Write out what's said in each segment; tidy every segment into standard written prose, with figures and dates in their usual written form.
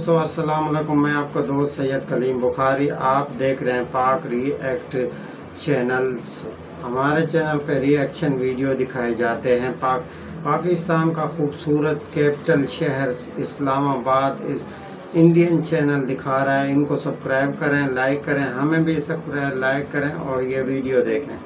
दोस्तों, अस्सलाम वालेकुम। मैं आपका दोस्त सैयद कलीम बुखारी। आप देख रहे हैं पाक रिएक्ट चैनल्स। हमारे चैनल पर रिएक्शन वीडियो दिखाए जाते हैं। पाकिस्तान का खूबसूरत कैपिटल शहर इस्लामाबाद इस इंडियन चैनल दिखा रहा है। इनको सब्सक्राइब करें, लाइक करें, हमें भी सब्सक्राइब लाइक करें और ये वीडियो देखें।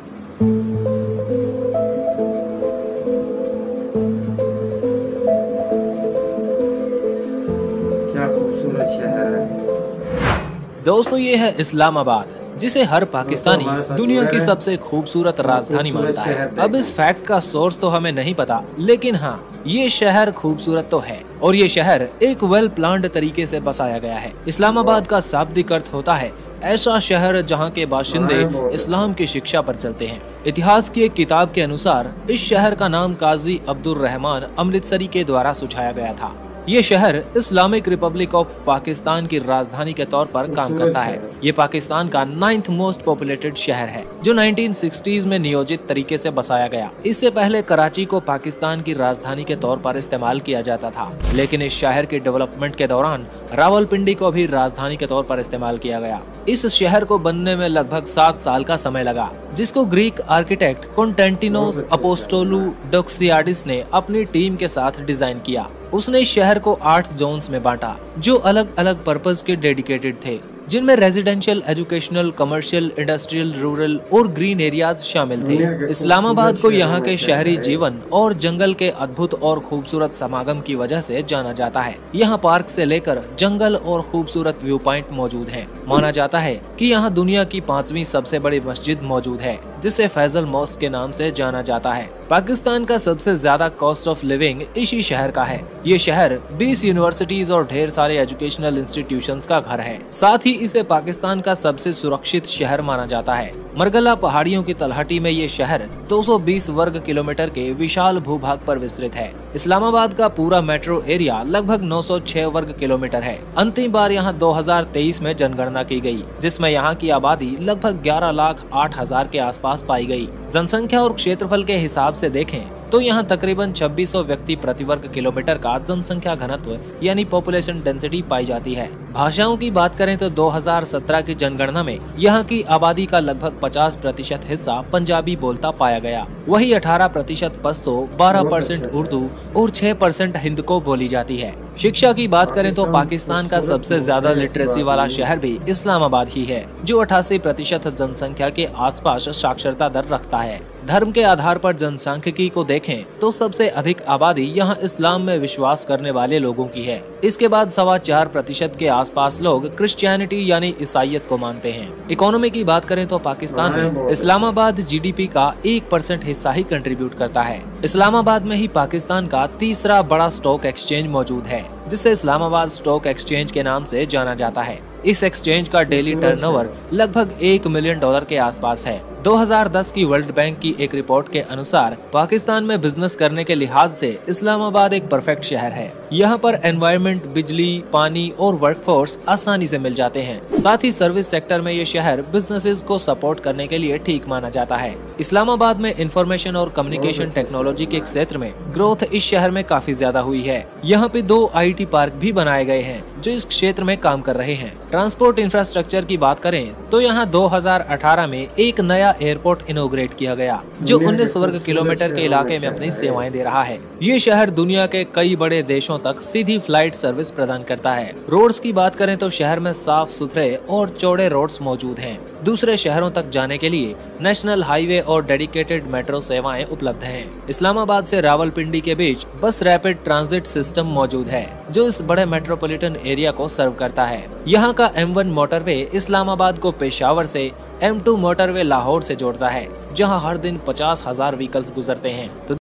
क्या खूबसूरत शहर है दोस्तों, ये है इस्लामाबाद, जिसे हर पाकिस्तानी दुनिया की सबसे खूबसूरत राजधानी मानता है। अब इस फैक्ट का सोर्स तो हमें नहीं पता, लेकिन हाँ, ये शहर खूबसूरत तो है और ये शहर एक वेल प्लान्ड तरीके से बसाया गया है। इस्लामाबाद का शाब्दिक अर्थ होता है ऐसा शहर जहाँ के बाशिंदे इस्लाम की शिक्षा पर चलते हैं। इतिहास की एक किताब के अनुसार इस शहर का नाम काजी अब्दुल रहमान अमृतसरी के द्वारा सुझाया गया था। ये शहर इस्लामिक रिपब्लिक ऑफ पाकिस्तान की राजधानी के तौर पर काम करता है। ये पाकिस्तान का 9th मोस्ट पॉपुलेटेड शहर है, जो 1960s में नियोजित तरीके से बसाया गया। इससे पहले कराची को पाकिस्तान की राजधानी के तौर पर इस्तेमाल किया जाता था, लेकिन इस शहर के डेवलपमेंट के दौरान रावलपिंडी को भी राजधानी के तौर पर इस्तेमाल किया गया। इस शहर को बनने में लगभग 7 साल का समय लगा, जिसको ग्रीक आर्किटेक्ट कॉन्स्टेंटिनोस अपोस्टोलू डोक्सियाडिस ने अपनी टीम के साथ डिजाइन किया। उसने इस शहर को 8 जोन्स में बांटा, जो अलग अलग पर्पस के डेडिकेटेड थे, जिनमें residential, educational, commercial, industrial, rural और ग्रीन एरियाज शामिल थे। इस्लामाबाद को यहाँ के शहरी जीवन और जंगल के अद्भुत और खूबसूरत समागम की वजह से जाना जाता है। यहाँ पार्क से लेकर जंगल और खूबसूरत व्यू पॉइंट मौजूद हैं। माना जाता है कि यहाँ दुनिया की 5वीं सबसे बड़ी मस्जिद मौजूद है, जिसे फैजल मॉस्क के नाम से जाना जाता है। पाकिस्तान का सबसे ज्यादा कॉस्ट ऑफ लिविंग इसी शहर का है। ये शहर 20 यूनिवर्सिटीज और ढेर सारे एजुकेशनल इंस्टीट्यूशंस का घर है। साथ ही इसे पाकिस्तान का सबसे सुरक्षित शहर माना जाता है। मरगला पहाड़ियों की तलहटी में ये शहर 220 वर्ग किलोमीटर के विशाल भूभाग पर विस्तृत है। इस्लामाबाद का पूरा मेट्रो एरिया लगभग 906 वर्ग किलोमीटर है। अंतिम बार यहाँ 2023 में जनगणना की गई, जिसमें यहाँ की आबादी लगभग 11,08,000 के आसपास पाई गई। जनसंख्या और क्षेत्रफल के हिसाब से देखें तो यहाँ तकरीबन 2600 व्यक्ति प्रति वर्ग किलोमीटर का जनसंख्या घनत्व यानी पॉपुलेशन डेंसिटी पाई जाती है। भाषाओं की बात करें तो 2017 की जनगणना में यहाँ की आबादी का लगभग 50% हिस्सा पंजाबी बोलता पाया गया। वही 18% पश्तो, 12% उर्दू और 6% हिंदी को बोली जाती है। शिक्षा की बात करें तो पाकिस्तान का सबसे ज्यादा लिटरेसी वाला शहर भी इस्लामाबाद ही है, जो 88% जनसंख्या के आसपास साक्षरता दर रखता है। धर्म के आधार पर जनसांख्यिकी को देखें तो सबसे अधिक आबादी यहाँ इस्लाम में विश्वास करने वाले लोगों की है। इसके बाद 4.25% के आसपास लोग क्रिश्चियनिटी यानी ईसाईयत को मानते हैं। इकोनॉमी की बात करें तो पाकिस्तान में इस्लामाबाद GDP का 1% हिस्सा ही कंट्रीब्यूट करता है। इस्लामाबाद में ही पाकिस्तान का तीसरा बड़ा स्टॉक एक्सचेंज मौजूद है, जिसे इस्लामाबाद स्टॉक एक्सचेंज के नाम से जाना जाता है। इस एक्सचेंज का डेली टर्नओवर लगभग $1 मिलियन के आसपास है। 2010 की वर्ल्ड बैंक की एक रिपोर्ट के अनुसार पाकिस्तान में बिजनेस करने के लिहाज से इस्लामाबाद एक परफेक्ट शहर है। यहाँ पर एनवायरनमेंट, बिजली, पानी और वर्कफोर्स आसानी से मिल जाते हैं। साथ ही सर्विस सेक्टर में ये शहर बिजनेसेस को सपोर्ट करने के लिए ठीक माना जाता है। इस्लामाबाद में इंफॉर्मेशन और कम्युनिकेशन टेक्नोलॉजी के क्षेत्र में ग्रोथ इस शहर में काफी ज्यादा हुई है। यहाँ पे 2 IT पार्क भी बनाए गए हैं, जो इस क्षेत्र में काम कर रहे हैं। ट्रांसपोर्ट इंफ्रास्ट्रक्चर की बात करें तो यहाँ 2018 में एक नया एयरपोर्ट इनॉग्रेट किया गया, जो 19 वर्ग किलोमीटर के इलाके में अपनी सेवाएं दे रहा है। ये शहर दुनिया के कई बड़े देशों तक सीधी फ्लाइट सर्विस प्रदान करता है। रोड्स की बात करें तो शहर में साफ सुथरे और चौड़े रोड्स मौजूद हैं। दूसरे शहरों तक जाने के लिए नेशनल हाईवे और डेडिकेटेड मेट्रो सेवाएं उपलब्ध हैं। इस्लामाबाद से रावलपिंडी के बीच बस रैपिड ट्रांजिट सिस्टम मौजूद है, जो इस बड़े मेट्रोपॉलिटन एरिया को सर्व करता है। यहाँ का M1 मोटरवे इस्लामाबाद को पेशावर से, M2 मोटरवे लाहौर से जोड़ता है, जहाँ हर दिन 50,000 व्हीकल्स गुजरते हैं। तो